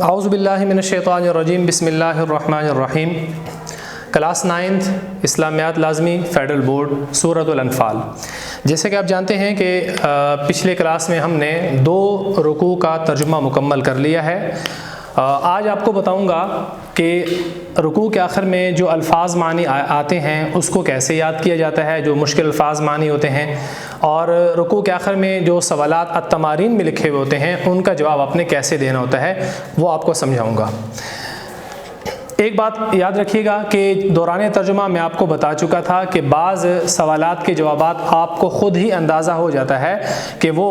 اعوذ باللہ من الشیطان الرجیم بسم اللہ الرحمن الرحیم۔ کلاس 9 اسلامیات لازمی فیڈرل بورڈ سورۃ الانفال۔ جیسے کہ آپ جانتے ہیں کہ پچھلے کلاس میں ہم نے 2 رکوع کا ترجمہ مکمل کر لیا ہے۔ آج آپ کو بتاؤں گا کہ رکوع کے آخر میں جو الفاظ معنی آتے ہیں اس کو کیسے یاد کیا جاتا ہے، جو مشکل الفاظ معنی ہوتے ہیں، اور رکوع کے آخر میں جو سوالات التمارین میں لکھے ہوئے ہوتے ہیں ان کا جواب آپ نے کیسے دینا ہوتا ہے وہ آپ کو سمجھاؤں گا۔ ایک بات یاد رکھیے گا کہ دوران ترجمہ میں آپ کو بتا چکا تھا کہ بعض سوالات کے جوابات آپ کو خود ہی اندازہ ہو جاتا ہے کہ وہ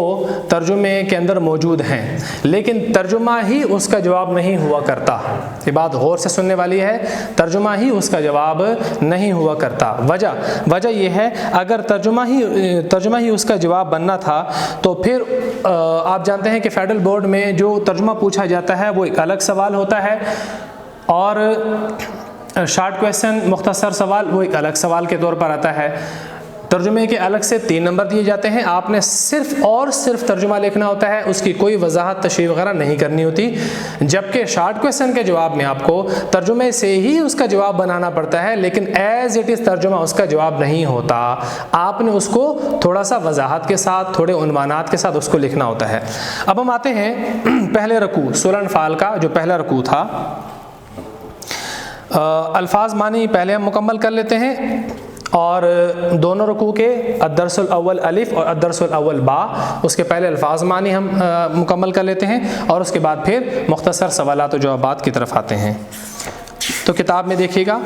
ترجمے کے اندر موجود ہیں، لیکن ترجمہ ہی اس کا جواب نہیں ہوا کرتا۔ یہ بات غور سے سننے والی ہے، ترجمہ ہی اس کا جواب نہیں ہوا کرتا۔ وجہ یہ ہے، اگر ترجمہ ہی اس کا جواب بننا تھا تو پھر آپ جانتے ہیں کہ فیڈرل بورڈ میں جو ترجمہ پوچھا جاتا ہے وہ ایک الگ سوال ہوتا ہے، اور شارٹ کویسچن مختصر سوال وہ ایک الگ سوال کے طور پر آتا ہے۔ ترجمے کے الگ سے 3 نمبر دیے جاتے ہیں، آپ نے صرف ترجمہ لکھنا ہوتا ہے، اس کی کوئی وضاحت تشریح وغیرہ نہیں کرنی ہوتی، جبکہ شارٹ کویسچن کے جواب میں آپ کو ترجمے سے ہی اس کا جواب بنانا پڑتا ہے، لیکن ایز اٹ از ترجمہ اس کا جواب نہیں ہوتا، آپ نے اس کو تھوڑا سا وضاحت کے ساتھ، تھوڑے عنوانات کے ساتھ اس کو لکھنا ہوتا ہے۔ اب ہم آتے ہیں پہلے رکوع سورہ انفال کا جو پہلا رکوع تھا۔ الفاظ معنی پہلے ہم مکمل کر لیتے ہیں، اور دونوں رکوع کے الدرس الاول الف اور الدرس الاول با، اس کے پہلے الفاظ معنی ہم مکمل کر لیتے ہیں، اور اس کے بعد پھر مختصر سوالات و جوابات کی طرف آتے ہیں۔ تو کتاب میں دیکھیے گا،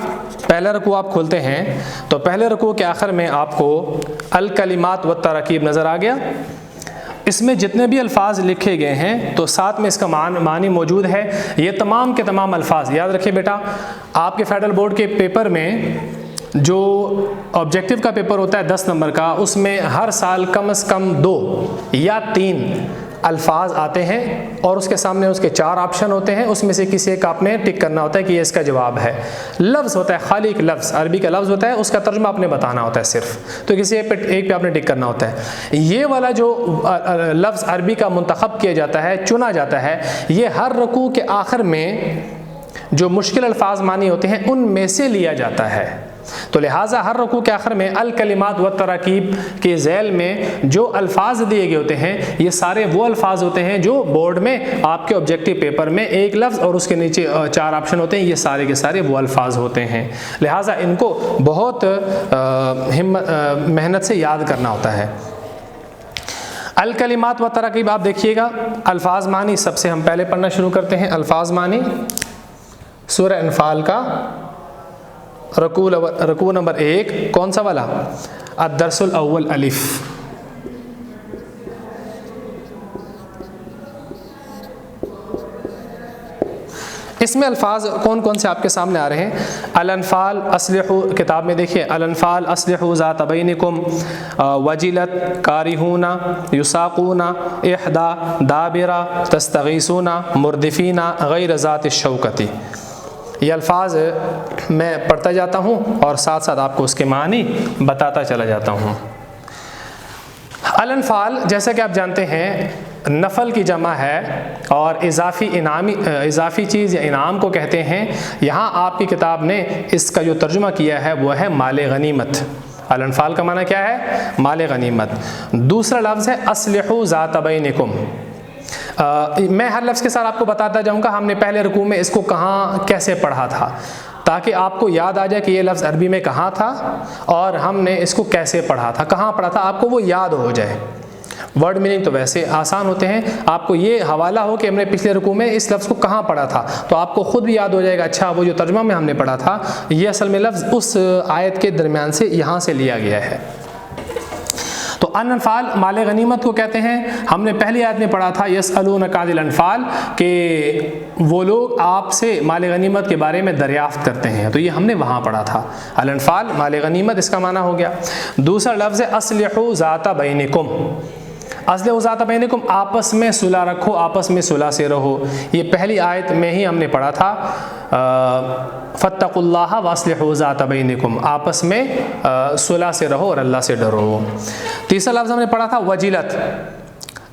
پہلا رکوع آپ کھولتے ہیں تو پہلے رکوع کے آخر میں آپ کو الکلمات والتراکیب نظر آ گیا۔ اس میں جتنے بھی الفاظ لکھے گئے ہیں تو ساتھ میں اس کا معنی موجود ہے۔ یہ تمام کے تمام الفاظ یاد رکھیے بیٹا، آپ کے فیڈرل بورڈ کے پیپر میں جو آبجیکٹیو کا پیپر ہوتا ہے 10 نمبر کا، اس میں ہر سال کم از کم 2 یا 3 الفاظ آتے ہیں، اور اس کے سامنے اس کے 4 آپشن ہوتے ہیں، اس میں سے کسی ایک آپ نے ٹک کرنا ہوتا ہے کہ یہ اس کا جواب ہے۔ لفظ ہوتا ہے، خالی ایک لفظ، عربی کا لفظ ہوتا ہے، اس کا ترجمہ آپ نے بتانا ہوتا ہے صرف، تو کسی ایک پہ آپ نے ٹک کرنا ہوتا ہے۔ یہ والا جو لفظ عربی کا منتخب کیا جاتا ہے، چنا جاتا ہے، یہ ہر رکوع کے آخر میں جو مشکل الفاظ معنی ہوتے ہیں ان میں سے لیا جاتا ہے۔ تو لہٰذا ہر رکوع کے آخر میں الکلمات والتراکیب کے ذیل میں جو الفاظ دیے گئے ہوتے ہیں، یہ سارے وہ الفاظ ہوتے ہیں جو بورڈ میں آپ کے آبجیکٹیو پیپر میں ایک لفظ اور اس کے نیچے 4 آپشن ہوتے ہیں، یہ سارے کے سارے وہ الفاظ ہوتے ہیں، لہٰذا ان کو بہت محنت سے یاد کرنا ہوتا ہے۔ الکلمات والتراکیب آپ دیکھیے گا، الفاظ معنی سب سے ہم پہلے پڑھنا شروع کرتے ہیں۔ الفاظ معنی سورہ انفال کا رکوع نمبر 1، کون سا والا؟ الدرس الاول الف۔ اس میں الفاظ کون کون سے آپ کے سامنے آ رہے ہیں؟ الانفال اصلحوا، کتاب میں دیکھیے، الانفال اصلحوا ذات بینکم، وجلت، کارہون، یساقون، احدا، دابرہ، تستغیثون، مردفین، غیر ذات الشوکتی۔ یہ الفاظ میں پڑھتا جاتا ہوں اور ساتھ ساتھ آپ کو اس کے معنی بتاتا چلا جاتا ہوں۔ الانفال جیسا کہ آپ جانتے ہیں نفل کی جمع ہے، اور اضافی چیز یا انعام کو کہتے ہیں۔ یہاں آپ کی کتاب نے اس کا جو ترجمہ کیا ہے وہ ہے مال غنیمت۔ الانفال کا معنی کیا ہے؟ مال غنیمت۔ دوسرا لفظ ہے اصلحوا ذات بینکم۔ میں ہر لفظ کے ساتھ آپ کو بتاتا جاؤں گا، ہم نے پہلے رکوع میں اس کو کہاں کیسے پڑھا تھا، تاکہ آپ کو یاد آ جائے کہ یہ لفظ عربی میں کہاں تھا اور ہم نے اس کو کیسے پڑھا تھا، کہاں پڑھا تھا، آپ کو وہ یاد ہو جائے۔ ورڈ میننگ تو ویسے آسان ہوتے ہیں، آپ کو یہ حوالہ ہو کہ ہم نے پچھلے رکوع میں اس لفظ کو کہاں پڑھا تھا، تو آپ کو خود بھی یاد ہو جائے گا، اچھا وہ جو ترجمہ میں ہم نے پڑھا تھا یہ اصل میں لفظ اس آیت کے درمیان سے یہاں سے لیا گیا ہے۔ تو الانفال مال غنیمت کو کہتے ہیں۔ ہم نے پہلی آیت میں پڑھا تھا یسألونک عن الانفال، کہ وہ لوگ آپ سے مال غنیمت کے بارے میں دریافت کرتے ہیں، تو یہ ہم نے وہاں پڑھا تھا۔ الانفال مال غنیمت اس کا معنی ہو گیا۔ دوسرا لفظ ہے اصلحوا ذات بینکم۔ اصلحوا ذات بینکم، آپس میں صلح رکھو، آپس میں صلح سے رہو۔ یہ پہلی آیت میں ہی ہم نے پڑھا تھا، فاتقوا اللہ واصلحوا ذات بینکم، آپس میں صلح سے رہو اور اللہ سے ڈرو۔ تیسرا لفظ ہم نے پڑھا تھا وجلت،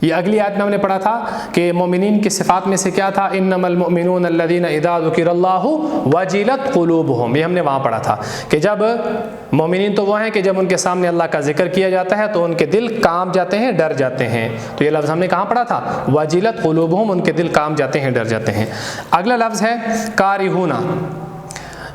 یہ اگلی آیت میں ہم نے پڑھا تھا کہ مومنین کی صفات میں سے کیا تھا، انما المؤمنون الذین اذا ذکر اللہ وجلت قلوبہم، یہ ہم نے وہاں پڑھا تھا کہ جب مومنین تو وہ ہیں کہ جب ان کے سامنے اللہ کا ذکر کیا جاتا ہے تو ان کے دل کانپ جاتے ہیں، ڈر جاتے ہیں. تو یہ لفظ ہم نے کہاں پڑھا تھا، وجلت قلوبہم، ان کے دل کانپ جاتے ہیں، ڈر جاتے ہیں. اگلا لفظ ہے کارہون.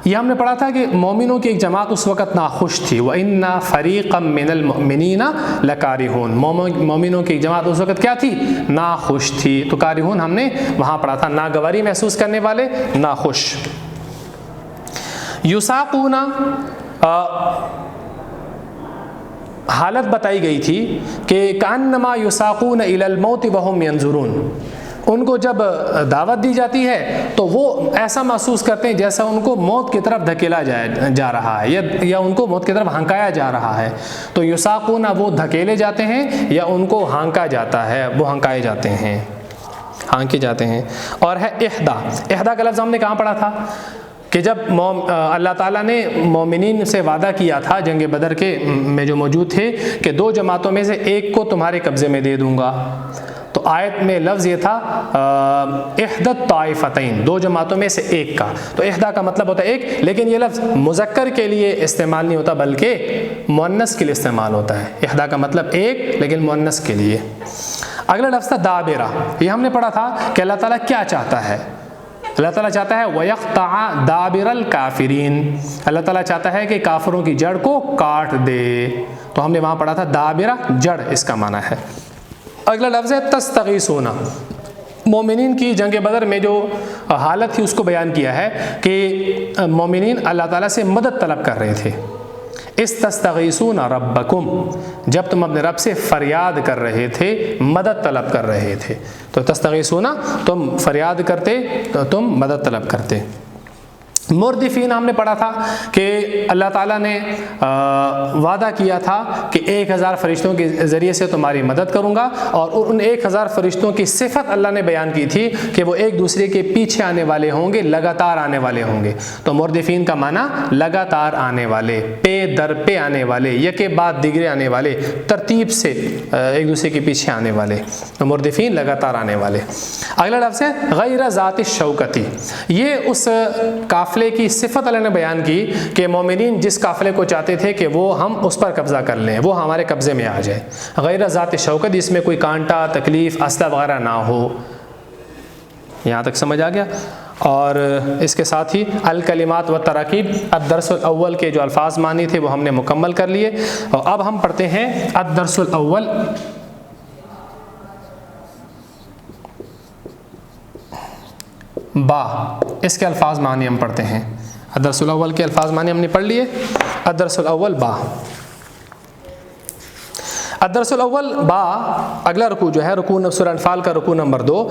یہ ہم نے پڑھا تھا کہ مومنوں کی ایک جماعت اس وقت ناخوش تھی، وَإِنَّ فَرِيقًا مِّنَ الْمُؤْمِنِينَ لَكَارِهُونَ، مومنوں کی ایک جماعت اس وقت کیا تھی، ناخوش تھی. تو کارہون ہم نے وہاں پڑھا تھا، ناگواری محسوس کرنے والے، ناخوش. یساقون، حالت بتائی گئی تھی کہ کأنما یساقون الی الموت وہم ینظرون، ان کو جب دعوت دی جاتی ہے تو وہ ایسا محسوس کرتے ہیں جیسا ان کو موت کی طرف دھکیلا جا رہا ہے یا ان کو موت کی طرف ہنکایا جا رہا ہے. تو یساقون، وہ دھکیلے جاتے ہیں یا ان کو ہانکا جاتا ہے، وہ ہنکائے جاتے ہیں، ہانکے جاتے ہیں. اور ہے احدا. احدا کا لفظ ہم نے کہاں پڑھا تھا کہ جب اللہ تعالیٰ نے مومنین سے وعدہ کیا تھا جنگ بدر کے میں جو موجود تھے کہ 2 جماعتوں میں سے ایک کو تمہارے قبضے میں دے دوں گا. تو آیت میں لفظ یہ تھا احدت طائفتین، 2 جماعتوں میں سے ایک کا. تو احدا کا مطلب ہوتا ہے ایک، لیکن یہ لفظ مذکر کے لیے استعمال نہیں ہوتا بلکہ مؤنث کے لیے استعمال ہوتا ہے. احدا کا مطلب ایک، لیکن مؤنث کے لیے. اگلا لفظ تھا دابرہ. یہ ہم نے پڑھا تھا کہ اللہ تعالیٰ کیا چاہتا ہے. اللہ تعالیٰ چاہتا ہے وَيَقْطَعَ دَابِرَ الْكَافِرِينَ، اللہ تعالیٰ چاہتا ہے کہ کافروں کی جڑ کو کاٹ دے. تو ہم نے وہاں پڑھا تھا دابرہ، جڑ اس کا معنی ہے. اگلا لفظ ہے تستغیثون. مومنین کی جنگ بدر میں جو حالت تھی اس کو بیان کیا ہے کہ مومنین اللہ تعالیٰ سے مدد طلب کر رہے تھے. استستغیثون ربکم، جب تم اپنے رب سے فریاد کر رہے تھے، مدد طلب کر رہے تھے. تو تستغیثون، تم فریاد کرتے تو تم مدد طلب کرتے. مردفین ہم نے پڑھا تھا کہ اللہ تعالیٰ نے وعدہ کیا تھا کہ 1000 فرشتوں کے ذریعے سے تمہاری مدد کروں گا، اور ان 1000 فرشتوں کی صفت اللہ نے بیان کی تھی کہ وہ ایک دوسرے کے پیچھے آنے والے ہوں گے، لگاتار آنے والے ہوں گے. تو مردفین کا معنی لگاتار آنے والے، پے در پہ آنے والے، یکے بعد دیگرے آنے والے، ترتیب سے ایک دوسرے کے پیچھے آنے والے. تو مردفین لگاتار آنے والے. اگلا لفظ ہے غیر ذات الشوکتی. یہ اس قافلے کی صفت اللہ نے بیان کی کہ مومنین جس قافلے کو چاہتے تھے کہ وہ ہم اس پر قبضہ کر لیں، وہ ہمارے قبضے میں آ جائے. غیر ذات شوکت، جس میں کوئی کانٹا، تکلیف، اسلحہ وغیرہ نہ ہو. یہاں تک سمجھ آ گیا. اور اس کے ساتھ ہی الکلمات و تراکیب، الدرس الاول کے جو الفاظ معنی تھے وہ ہم نے مکمل کر لیے. اور اب ہم پڑھتے ہیں الدرس الاول. با، اس کے الفاظ معنی ہم پڑھتے ہیں. الدرس الاول کے الفاظ معنی ہم نے پڑھ لیے. الدرس الاول با. الدرس الاول با، اگلا رکوع جو ہے رکوع سورہ انفال کا رکوع نمبر 2،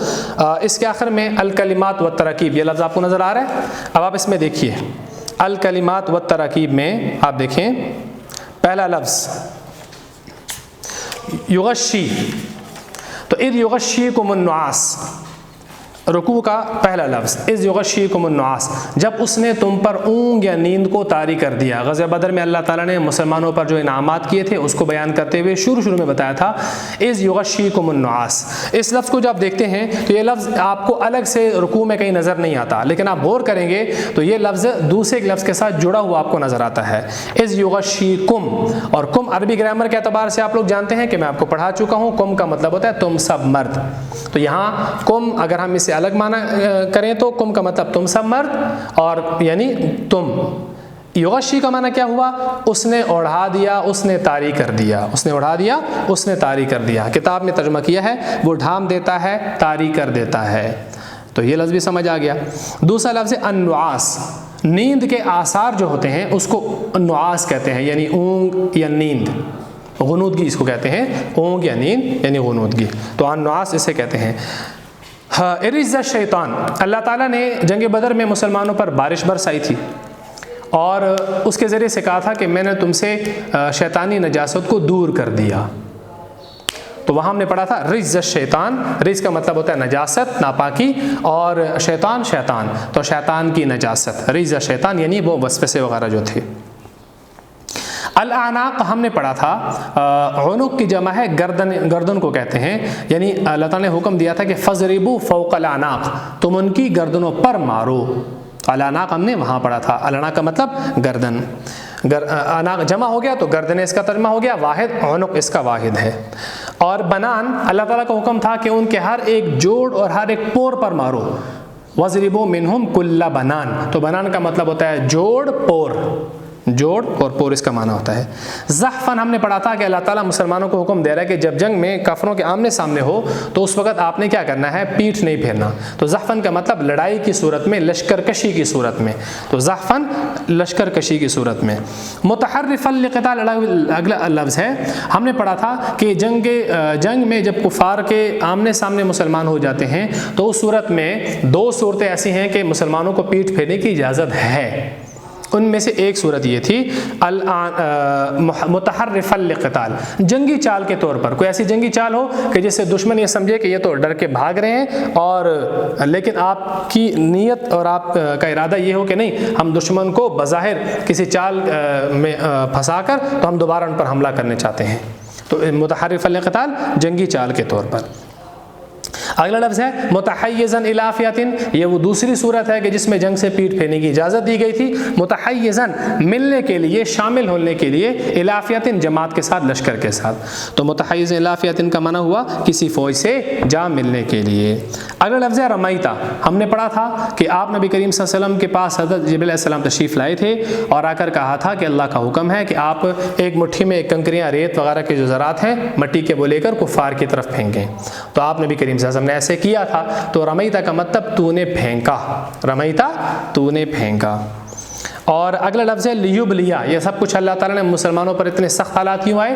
اس کے آخر میں الکلمات و تراکیب، یہ لفظ آپ کو نظر آ رہا ہے. اب آپ اس میں دیکھیے الکلمات و تراکیب میں آپ دیکھیں پہلا لفظ یغشی. تو اذ یغشیکم النعاس، رکوع کا پہلا لفظ اذ یغشیکم النعاس، جب اس نے تم پر اونگ یا نیند کو طاری کر دیا. غزوہ بدر میں اللہ تعالیٰ نے مسلمانوں پر جو انعامات کیے تھے اس کو بیان کرتے ہوئے شروع میں بتایا تھا اذ یغشیکم النعاس. اس لفظ کو جب آپ دیکھتے ہیں تو یہ لفظ آپ کو الگ سے رکوع میں کہیں نظر نہیں آتا، لیکن آپ غور کریں گے تو یہ لفظ دوسرے لفظ کے ساتھ جڑا ہوا آپ کو نظر آتا ہے. اذ یغشیکم، اور کم عربی گرامر کے اعتبار سے آپ لوگ جانتے ہیں کہ میں آپ کو پڑھا چکا ہوں، کم کا مطلب ہوتا ہے تم سب مرد. تو یہاں کم اگر ہم اسے الگ معنی کریں تو کم کا مطلب تم سب مرد، اور یعنی تم. یغشی کا معنی کیا ہوا، اس نے اوڑھا دیا، اس نے طاری کر دیا، اس نے اوڑھا دیا، اس نے طاری کر دیا. کتاب میں ترجمہ کیا ہے وہ ڈھانپ دیتا ہے، طاری کر دیتا ہے. تو یہ لفظ بھی سمجھ آ گیا. دوسرا لفظ ہے النعاس. نیند کے آثار جو ہوتے ہیں اس کو نعاس کہتے ہیں، یعنی اونگ یا نیند، غنودگی اس کو کہتے ہیں. اونگ یا نیند یعنی غنودگی. تو النعاس اسے کہتے ہیں. ارز الشیطان، اللہ تعالیٰ نے جنگ بدر میں مسلمانوں پر بارش برسائی تھی اور اس کے ذریعے سے کہا تھا کہ میں نے تم سے شیطانی نجاست کو دور کر دیا. تو وہاں ہم نے پڑھا تھا رجز الشیطان. رجز کا مطلب ہوتا ہے نجاست، ناپاکی، اور شیطان تو شیطان کی نجاست. رجز الشیطان یعنی وہ وسوسے وغیرہ جو تھے. الاعناق ہم نے پڑھا تھا، عنق کی جمع ہے گردن کو کہتے ہیں، یعنی اللہ تعالیٰ نے حکم دیا تھا کہ فضربوا فوق الاعناق، تم ان کی گردنوں پر مارو. الاعناق ہم نے وہاں پڑھا تھا. الاعناق کا مطلب گردن، عناق جمع ہو گیا تو گردن اس کا ترجمہ ہو گیا، واحد عنق اس کا واحد ہے. اور بنان، اللہ تعالیٰ کا حکم تھا کہ ان کے ہر ایک جوڑ اور ہر ایک پور پر مارو. وَضْرِبُوا مِنْهُمْ كُلَّ بَنَان، تو بنان کا مطلب ہوتا ہے جوڑ پور، جوڑ اور پور اس کا معنی ہوتا ہے. زحفاً ہم نے پڑھا تھا کہ اللہ تعالیٰ مسلمانوں کو حکم دے رہا ہے کہ جب جنگ میں کافروں کے آمنے سامنے ہو تو اس وقت آپ نے کیا کرنا ہے، پیٹھ نہیں پھیرنا. تو زحفاً کا مطلب لڑائی کی صورت میں، لشکر کشی کی صورت میں. تو زحفاً لشکر کشی کی صورت میں. متحرفاً لقتال اگلا لفظ ہے. ہم نے پڑھا تھا کہ جنگ میں جب کفار کے آمنے سامنے مسلمان ہو جاتے ہیں تو اس صورت میں دو صورتیں ایسی ہیں کہ مسلمانوں کو پیٹھ پھیرنے کی اجازت ہے. ان میں سے ایک صورت یہ تھی متحرفاً لقتال، جنگی چال کے طور پر. کوئی ایسی جنگی چال ہو کہ جس سے دشمن یہ سمجھے کہ یہ تو ڈر کے بھاگ رہے ہیں، اور لیکن آپ کی نیت اور آپ کا ارادہ یہ ہو کہ نہیں، ہم دشمن کو بظاہر کسی چال میں پھنسا کر تو ہم دوبارہ ان پر حملہ کرنے چاہتے ہیں. تو متحرفاً لقتال جنگی چال کے طور پر. اگلا لفظ ہے متحیزاً الی فئۃ، یہ وہ دوسری صورت ہے کہ جس میں جنگ سے پیٹھ پھیرنے کی اجازت دی گئی تھی. متحیزاً ملنے کے لیے، شامل ہونے کے لیے، الی فئۃ جماعت کے ساتھ، لشکر کے ساتھ. تو متحیزاً الی فئۃ کا معنی ہوا کسی فوج سے جا ملنے کے لیے. اگلا لفظ ہے رمیتا. ہم نے پڑھا تھا کہ آپ نبی کریم صلی اللہ علیہ وسلم کے پاس حضرت جبرائیل علیہ السلام تشریف لائے تھے اور آ کر کہا تھا کہ اللہ کا حکم ہے کہ آپ ایک مٹھی میں ایک کنکریاں، ریت وغیرہ کے جو ذرات ہیں مٹی کے، وہ لے کر کفار کی طرف پھینکیں. تو آپ نبی کریم صلی اللہ علیہ وسلم نے ایسے کیا تھا. تو رمیتا کا مطلب تو نے پھینکا، رمیتا تو نے پھینکا. اور اگلا لفظ ہے لیبلیا. یہ سب کچھ اللہ تعالیٰ نے مسلمانوں پر اتنے سخت حالات کیوں آئے؟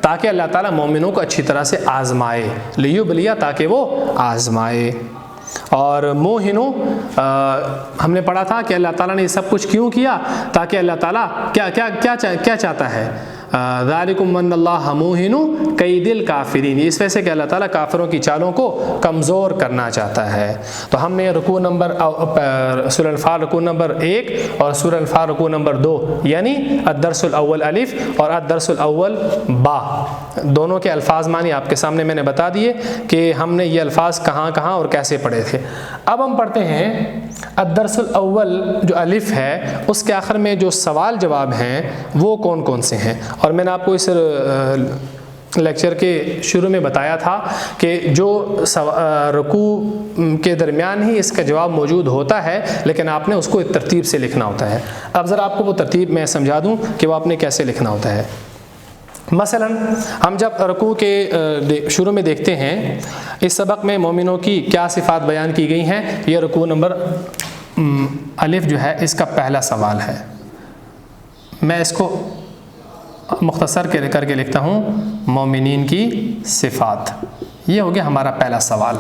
تاکہ اللہ تعالیٰ مومنوں کو اچھی طرح سے آزمائے. لیبلیا، تاکہ وہ آزمائے. اور موہنو، ہم نے پڑھا تھا کہ اللہ تعالیٰ نے یہ سب کچھ کیوں کیا؟ تاکہ اللہ تعالیٰ کیا چاہتا ہے؟ ذالکم من اللہ موہن کید الکافرین، اس وجہ سے کہ اللہ تعالیٰ کافروں کی چالوں کو کمزور کرنا چاہتا ہے. تو ہم نے رکوع نمبر سورہ الانفال رکوع نمبر 1 اور سورہ الانفال رکوع نمبر 2، یعنی الدرس الاول الف اور الدرس الاول با، دونوں کے الفاظ معنی آپ کے سامنے میں نے بتا دیے کہ ہم نے یہ الفاظ کہاں کہاں اور کیسے پڑھے تھے. اب ہم پڑھتے ہیں الدرس الاول جو الف ہے، اس کے آخر میں جو سوال جواب ہیں وہ کون کون سے ہیں. اور میں نے آپ کو اس لیکچر کے شروع میں بتایا تھا کہ جو رکوع کے درمیان ہی اس کا جواب موجود ہوتا ہے، لیکن آپ نے اس کو ایک ترتیب سے لکھنا ہوتا ہے. اب ذرا آپ کو وہ ترتیب میں سمجھا دوں کہ وہ آپ نے کیسے لکھنا ہوتا ہے. مثلا ہم جب رکوع کے شروع میں دیکھتے ہیں اس سبق میں مومنوں کی کیا صفات بیان کی گئی ہیں. یہ رکوع نمبر الف جو ہے اس کا پہلا سوال ہے. میں اس کو مختصر کر کے لکھتا ہوں، مومنین کی صفات. یہ ہو گیا ہمارا پہلا سوال.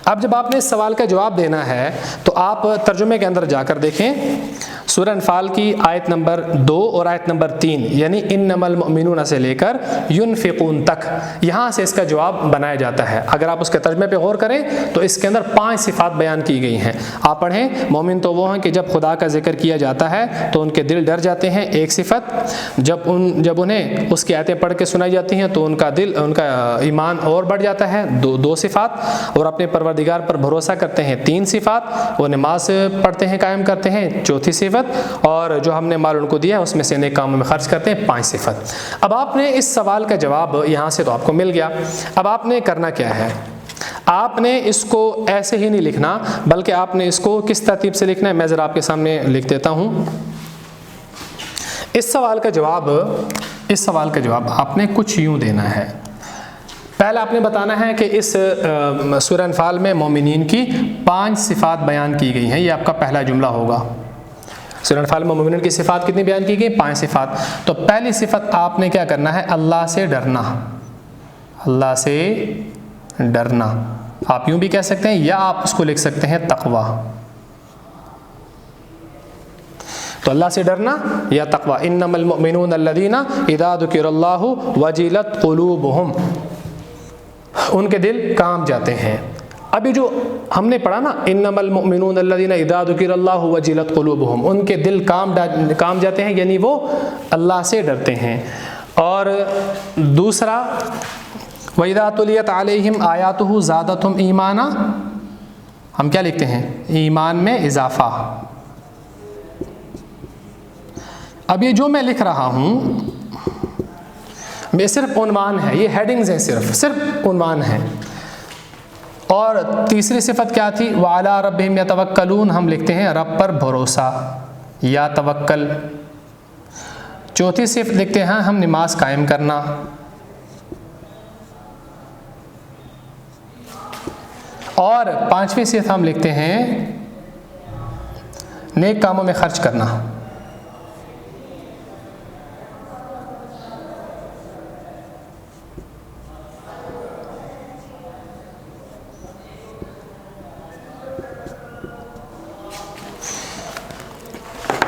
اب جب آپ نے اس سوال کا جواب دینا ہے تو آپ ترجمے کے اندر جا کر دیکھیں سورہ انفال کی آیت نمبر 2 اور آیت نمبر 3، یعنی انما المؤمنون سے لے کر ينفقون تک، یہاں سے اس کا جواب بنایا جاتا ہے. اگر آپ اس کے ترجمے پہ غور کریں تو اس کے اندر 5 صفات بیان کی گئی ہیں. آپ پڑھیں، مومن تو وہ ہیں کہ جب خدا کا ذکر کیا جاتا ہے تو ان کے دل ڈر جاتے ہیں، ایک صفت. جب انہیں اس کی آیتیں پڑھ کے سنائی جاتی ہیں تو ان کا ایمان اور بڑھ جاتا ہے، دو صفات. اور اپنے پروردگار پر بھروسہ کرتے ہیں، 3 صفات. وہ نماز پڑھتے ہیں، قائم کرتے ہیں، 4تھی صفت. اور جو ہم نے مال ان کو دیا ہے اس میں سے نیک کاموں میں خرچ کرتے ہیں، 5 صفت. اب آپ نے اس سوال کا جواب یہاں سے تو آپ کو مل گیا. اب آپ نے کرنا کیا ہے؟ آپ نے اس کو ایسے ہی نہیں لکھنا، بلکہ آپ نے اس کو کس ترتیب سے لکھنا ہے میں ذرا آپ کے سامنے لکھ دیتا ہوں. اس سوال کا جواب آپ نے کچھ یوں دینا ہے. پہلے آپ نے بتانا ہے کہ اس سورہ انفال میں مومنین کی 5 صفات بیان کی گئی ہیں. یہ آپ کا پہلا جملہ ہوگا. سورہ انفال میں مومنین کی صفات کتنی بیان کی گئی؟ 5 صفات. تو پہلی صفت آپ نے کیا کرنا ہے؟ اللہ سے ڈرنا. اللہ سے ڈرنا آپ یوں بھی کہہ سکتے ہیں یا آپ اس کو لکھ سکتے ہیں تقوی. تو اللہ سے ڈرنا یا تقوی. انما المؤمنون الذین اذا ذکر اللہ وجلت قلوبہم، ان کے دل کانپ جاتے ہیں. ابھی جو ہم نے پڑھا نا انما المؤمنون الذین اذا ذکر اللہ وجلت قلوبہم، ان کے دل کام جاتے ہیں، یعنی وہ اللہ سے ڈرتے ہیں. اور دوسرا وَإِذَا تُلِيَتْ عَلَيْهِمْ آيَاتُهُ زَادَتْهُمْ ایمانا، ہم کیا لکھتے ہیں؟ ایمان میں اضافہ. اب یہ جو میں لکھ رہا ہوں یہ صرف عنوان ہے، یہ ہیڈنگز ہیں، صرف عنوان ہے. اور تیسری صفت کیا تھی؟ وَعَلَىٰ رَبِّهِمْ يَتَوَكَّلُونَ، ہم لکھتے ہیں رب پر بھروسہ یا توکل. چوتھی صفت لکھتے ہیں ہم نماز قائم کرنا. اور پانچویں صفت ہم لکھتے ہیں نیک کاموں میں خرچ کرنا.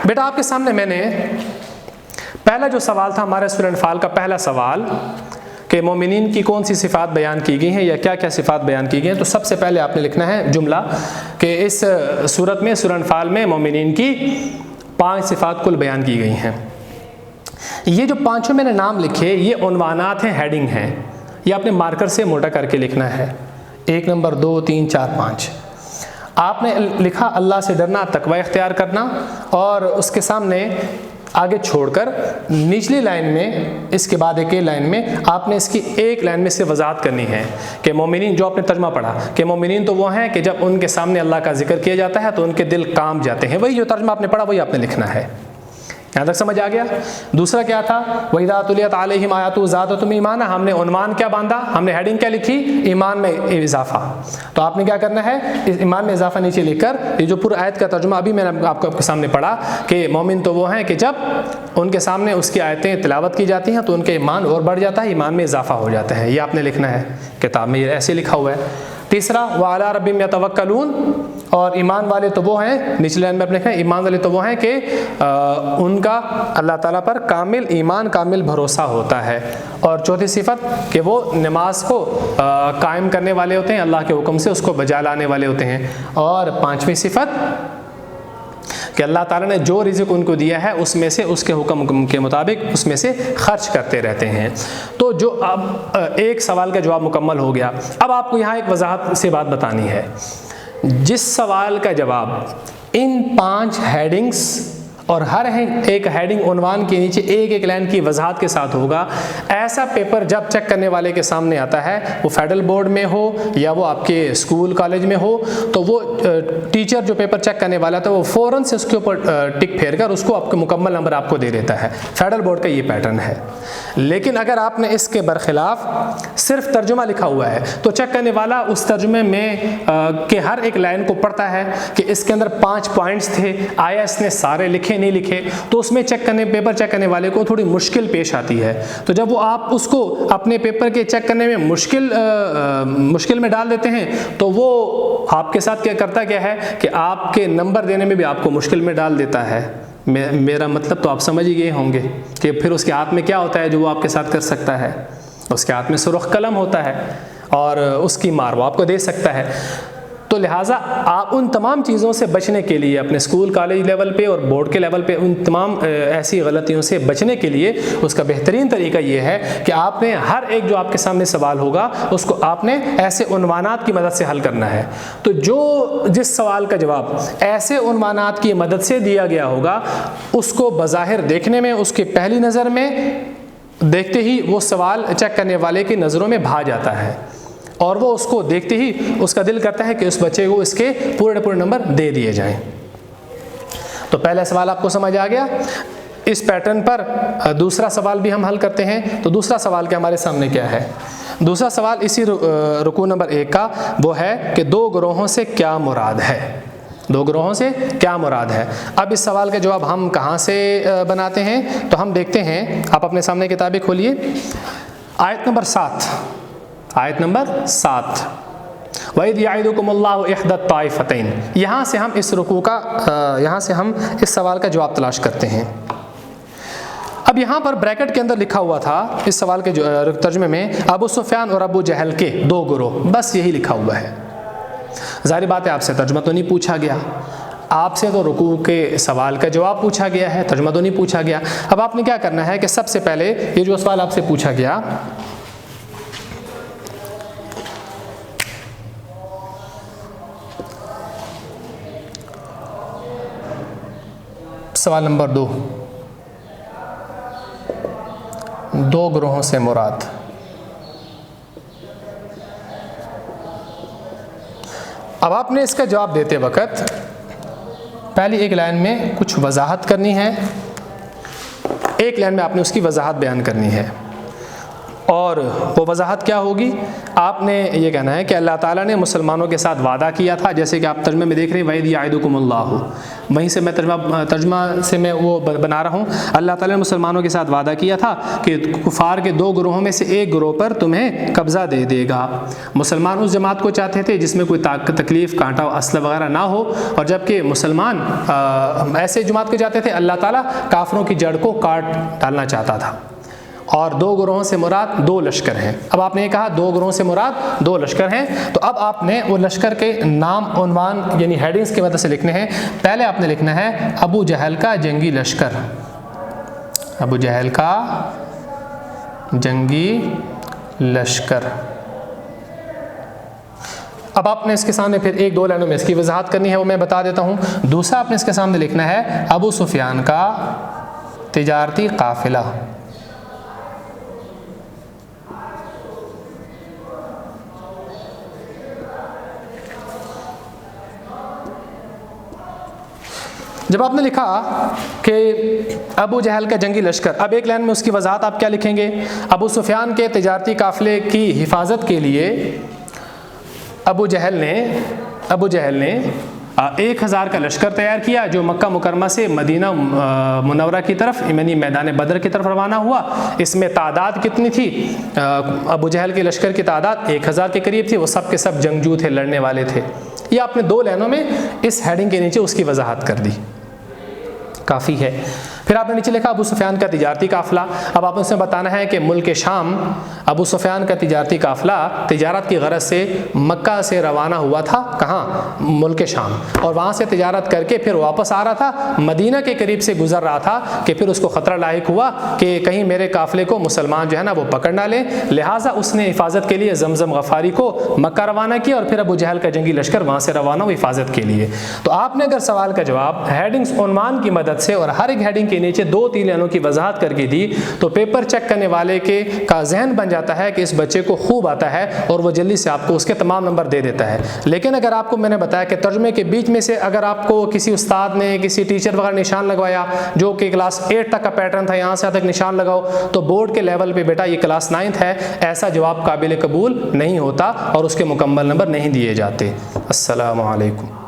بیٹا آپ کے سامنے میں نے پہلا جو سوال تھا ہمارے سورہ انفال کا پہلا سوال کہ مومنین کی کون سی صفات بیان کی گئی ہیں یا کیا کیا صفات بیان کی گئی ہیں، تو سب سے پہلے آپ نے لکھنا ہے جملہ کہ اس سورت میں سورہ انفال میں مومنین کی 5 صفات کل بیان کی گئی ہیں. یہ جو 5 میں نے نام لکھے یہ عنوانات ہیں، ہیڈنگ ہیں. یہ آپ نے مارکر سے موٹا کر کے لکھنا ہے. 1 نمبر 2 3 4 5 آپ نے لکھا اللہ سے ڈرنا، تقوی اختیار کرنا، اور اس کے سامنے آگے چھوڑ کر نچلی لائن میں اس کے بعد ایک لائن میں آپ نے اس کی ایک لائن میں سے وضاحت کرنی ہے کہ مومنین، جو آپ نے ترجمہ پڑھا کہ مومنین تو وہ ہیں کہ جب ان کے سامنے اللہ کا ذکر کیا جاتا ہے تو ان کے دل کام جاتے ہیں. وہی جو ترجمہ آپ نے پڑھا وہی آپ نے لکھنا ہے. یہاں تک سمجھ آ گیا؟ دوسرا کیا تھا؟ وَإِذَا تُلِيَتْ عَلَيْهِمْ آيَاتُهُ زَادَتْهُمْ ایمانا. ہم نے عنوان کیا باندھا؟ ہم نے ہیڈنگ کیا لکھی؟ ایمان میں اضافہ. تو آپ نے کیا کرنا ہے؟ اس ایمان میں اضافہ نیچے لکھ کر یہ جو پورا آیت کا ترجمہ ابھی میں نے آپ کے سامنے پڑھا کہ مومن تو وہ ہیں کہ جب ان کے سامنے اس کی آیتیں تلاوت کی جاتی ہیں تو ان کے ایمان اور بڑھ جاتا ہے، ایمان میں اضافہ ہو جاتا ہے. یہ آپ نے لکھنا ہے، کتاب میں یہ ایسے لکھا ہوا ہے. تیسرا وَعَلَىٰ رَبِّهِمْ يَتَوَكَّلُونَ، اور ایمان والے تو وہ ہیں، نچلے لائن میں آپ لکھیں ایمان والے تو وہ ہیں کہ ان کا اللہ تعالیٰ پر کامل ایمان، کامل بھروسہ ہوتا ہے. اور چوتھی صفت کہ وہ نماز کو قائم کرنے والے ہوتے ہیں، اللہ کے حکم سے اس کو بجا لانے والے ہوتے ہیں. اور پانچویں صفت کہ اللہ تعالیٰ نے جو رزق ان کو دیا ہے اس میں سے اس کے حکم کے مطابق اس میں سے خرچ کرتے رہتے ہیں. تو جو اب ایک سوال کا جواب مکمل ہو گیا. اب آپ کو یہاں ایک وضاحت سے بات بتانی ہے. جس سوال کا جواب ان 5 ہیڈنگز اور ہر ایک ہیڈنگ عنوان کے نیچے ایک لائن کی وضاحت کے ساتھ ہوگا، ایسا پیپر جب چیک کرنے والے کے سامنے آتا ہے، وہ فیڈرل بورڈ میں ہو یا وہ آپ کے اسکول کالج میں ہو، تو وہ ٹیچر جو پیپر چیک کرنے والا تھا وہ فوراً سے اس کے اوپر ٹک پھیر کر اس کو آپ کے مکمل نمبر آپ کو دے دیتا ہے. فیڈرل بورڈ کا یہ پیٹرن ہے. لیکن اگر آپ نے اس کے برخلاف صرف ترجمہ لکھا ہوا ہے تو چیک کرنے والا اس ترجمے میں کہ ہر ایک لائن کو پڑھتا ہے کہ اس کے اندر 5 پوائنٹس تھے، آیا اس نے سارے لکھے نہیں لکھے، تو اس میں پیپر چیک کرنے والے کو تھوڑی مشکل پیش آتی ہے. تو جب وہ آپ اس کو اپنے پیپر کے چیک کرنے میں مشکل میں ڈال دیتے ہیں تو وہ آپ کے ساتھ کیا ہے کہ آپ کے نمبر دینے میں بھی آپ کو مشکل میں ڈال دیتا ہے. میرا مطلب تو آپ سمجھ ہی گئے ہوں گے کہ پھر اس کے ہاتھ میں کیا ہوتا ہے جو وہ آپ کے ساتھ کر سکتا ہے. اس کے ہاتھ میں سرخ قلم ہوتا ہے اور اس کی مار وہ آپ کو دے سکتا ہے. تو لہٰذا آپ ان تمام چیزوں سے بچنے کے لیے اپنے اسکول کالج لیول پہ اور بورڈ کے لیول پہ ان تمام ایسی غلطیوں سے بچنے کے لیے اس کا بہترین طریقہ یہ ہے کہ آپ نے ہر ایک جو آپ کے سامنے سوال ہوگا اس کو آپ نے ایسے عنوانات کی مدد سے حل کرنا ہے. تو جس سوال کا جواب ایسے عنوانات کی مدد سے دیا گیا ہوگا اس کو بظاہر دیکھنے میں، اس کی پہلی نظر میں دیکھتے ہی وہ سوال چیک کرنے والے کی نظروں میں بھا جاتا ہے اور وہ اس کو دیکھتے ہی اس کا دل کرتا ہے کہ اس بچے کو اس کے پورے نمبر دے دیے جائیں. تو پہلا سوال آپ کو سمجھ آ گیا. اس پیٹرن پر دوسرا سوال بھی ہم حل کرتے ہیں. تو دوسرا سوال کے ہمارے سامنے کیا ہے؟ دوسرا سوال اسی رکوع نمبر 1 کا وہ ہے کہ 2 گروہوں سے کیا مراد ہے. 2 گروہوں سے کیا مراد ہے. اب اس سوال کا جواب ہم کہاں سے بناتے ہیں؟ تو ہم دیکھتے ہیں، آپ اپنے سامنے کتابیں کھولیے، آیت نمبر 7. آیت نمبر 7 وَإِذْ يَعِدُكُمُ اللَّهُ إِحْدَى الطَّائِفَتَيْنِ. یہاں سے ہم اس رکوع کا اس سوال کا جواب تلاش کرتے ہیں. اب یہاں پر بریکٹ کے اندر لکھا ہوا تھا اس سوال کے ترجمے میں ابو سفیان اور ابو جہل کے 2 گروہ، بس یہی لکھا ہوا ہے. ظاہر بات ہے آپ سے ترجمہ تو نہیں پوچھا گیا، آپ سے تو رکوع کے سوال کا جواب پوچھا گیا ہے، ترجمہ تو نہیں پوچھا گیا۔ اب آپ نے کیا کرنا ہے کہ سب سے پہلے یہ جو سوال آپ سے پوچھا گیا، سوال نمبر 2، دو گروہوں سے مراد۔ اب آپ نے اس کا جواب دیتے وقت پہلی ایک لائن میں کچھ وضاحت کرنی ہے، ایک لائن میں آپ نے اس کی وضاحت بیان کرنی ہے، اور وہ وضاحت کیا ہوگی؟ آپ نے یہ کہنا ہے کہ اللہ تعالیٰ نے مسلمانوں کے ساتھ وعدہ کیا تھا، جیسے کہ آپ ترجمے میں دیکھ رہے ہیں وَإِذْ يَعِدُكُمُ اللَّهُ، وہیں سے میں ترجمہ سے میں وہ بنا رہا ہوں۔ اللہ تعالیٰ نے مسلمانوں کے ساتھ وعدہ کیا تھا کہ کفار کے دو گروہوں میں سے ایک گروہ پر تمہیں قبضہ دے دے گا۔ مسلمان اس جماعت کو چاہتے تھے جس میں کوئی تکلیف، کانٹا، اسلحہ وغیرہ نہ ہو، اور جبکہ مسلمان ایسے جماعت کو چاہتے تھے اللہ تعالیٰ کافروں کی جڑ کو کاٹ ڈالنا چاہتا تھا۔ اور دو گروہوں سے مراد دو لشکر ہیں۔ اب آپ نے یہ کہا دو گروہوں سے مراد دو لشکر ہیں، تو اب آپ نے وہ لشکر کے نام، عنوان یعنی ہیڈنگز کی مدد سے لکھنے ہیں۔ پہلے آپ نے لکھنا ہے ابو جہل کا جنگی لشکر، ابو جہل کا جنگی لشکر۔ اب آپ نے اس کے سامنے پھر ایک دو لائنوں میں اس کی وضاحت کرنی ہے، وہ میں بتا دیتا ہوں۔ دوسرا آپ نے اس کے سامنے لکھنا ہے ابو سفیان کا تجارتی قافلہ۔ جب آپ نے لکھا کہ ابو جہل کا جنگی لشکر، اب ایک لائن میں اس کی وضاحت آپ کیا لکھیں گے؟ ابو سفیان کے تجارتی قافلے کی حفاظت کے لیے ابو جہل نے 1000 کا لشکر تیار کیا، جو مکہ مکرمہ سے مدینہ منورہ کی طرف یعنی میدان بدر کی طرف روانہ ہوا۔ اس میں تعداد کتنی تھی؟ ابو جہل کے لشکر کی تعداد 1000 کے قریب تھی، وہ سب کے سب جنگجو تھے، لڑنے والے تھے۔ یہ آپ نے دو لائنوں میں اس ہیڈنگ کے نیچے اس کی وضاحت کر دی، کافی ہے۔ پھر آپ نے نیچے لکھا ابو سفیان کا تجارتی قافلہ۔ اب آپ سے بتانا ہے کہ ملک شام ابو سفیان کا تجارتی قافلہ تجارت کی غرض سے مکہ سے روانہ ہوا تھا، کہاں؟ ملک شام، اور وہاں سے تجارت کر کے پھر واپس آ رہا تھا، مدینہ کے قریب سے گزر رہا تھا کہ پھر اس کو خطرہ لاحق ہوا کہ کہیں میرے قافلے کو مسلمان جو ہے نا وہ پکڑ نہ لیں، لہٰذا اس نے حفاظت کے لیے زمزم غفاری کو مکہ روانہ کیا، اور پھر ابو جہل کا جنگی لشکر وہاں سے روانہ ہوا حفاظت کے لیے۔ تو آپ نے اگر سوال کا جواب ہیڈنگز، عنوان کی مدد سے اور ہر ایک ہیڈنگ کے نیچے 2-3 لائنوں کی وضاحت کر کے دی، تو پیپر چیک کرنے والے کا ذہن بن جاتا ہے کہ اس بچے کو خوب آتا ہے، اور وہ جلدی سے آپ کو اس کے تمام نمبر دے دیتا ہے۔ لیکن اگر آپ کو میں نے بتایا کہ ترجمے کے بیچ میں سے اگر آپ کو کسی استاد نے، کسی ٹیچر وغیرہ نشان لگوایا جو کہ کلاس 8 تک کا پیٹرن تھا، یہاں سے تک نشان لگاؤ، تو بورڈ کے لیول پہ بیٹا یہ کلاس 9 ہے، ایسا جواب قابل قبول نہیں ہوتا اور اس کے مکمل نمبر نہیں دیے جاتے۔ السلام علیکم۔